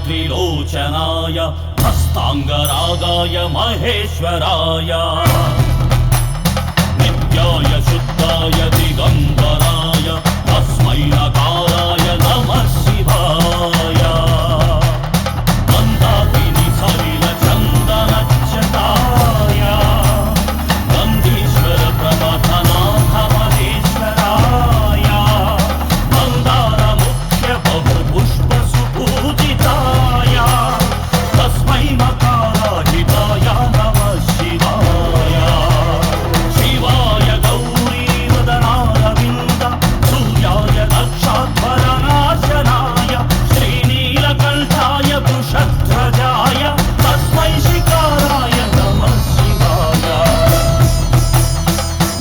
त्रिलोचनाय हस्तांगरागाय महेश्वराय नित्याय शुद्धाय दिगंबराय तस्मै नकाराय नमः शिवाय मंदाकिनी सलिल चंदनच्युताय गंधीश्वर प्रमथनाथ महेश्वराय मंदार मुख्य बहु पुष्प सुपूजिताय तस्मै मकाराजिताय नमः शिवाय शिवाय गौरी वदनारविन्द सूर्याय दक्षाध्वरनाशनाय श्रीनीलकण्ठाय वृषध्वजाय तस्मै शिकाराय नमः शिवाय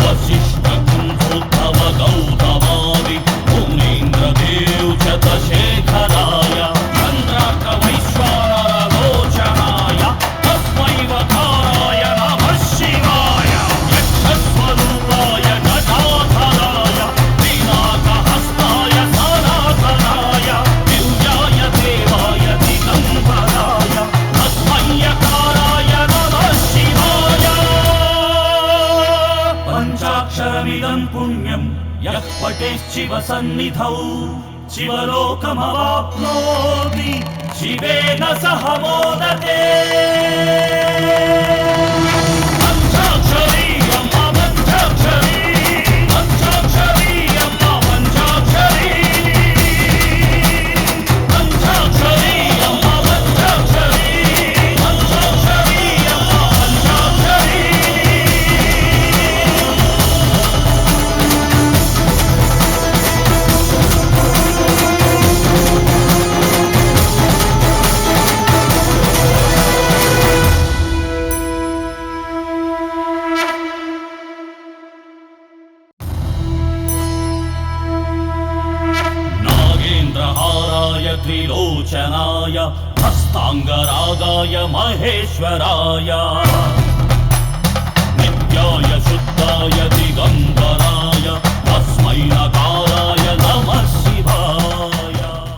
वसिष्ठकुम्भोद्भव गौतमादि मुनीन्द्रदेव च शेखराय चन्द्रार्कवैश्वानरलोचनाय तस्मै वकाराय नमः शिवाय यक्षस्वरूपाय जटाधराय पिनाकहस्ताय सनातनाय दिव्याय देवाय दिगम्बराय तस्मै यकाराय नमः शिवाय पञ्चाक्षरमिदं पुण्यं यः पठेच्छिवसन्निधौ शिवलोकमवाप्नोति शिवेन सह मोदते पञ्चाक्षरी अम्मा पञ्चाक्षरी पञ्चाक्षरी अम्मा पञ्चाक्षरी पञ्चाक्षरी अम्मा पञ्चाक्षरी पञ्चाक्षरी अम्मा पञ्चाक्षरी नागेन्द्रहाराय त्रिलोचनाय हस्तांगरागाय महेश्वराय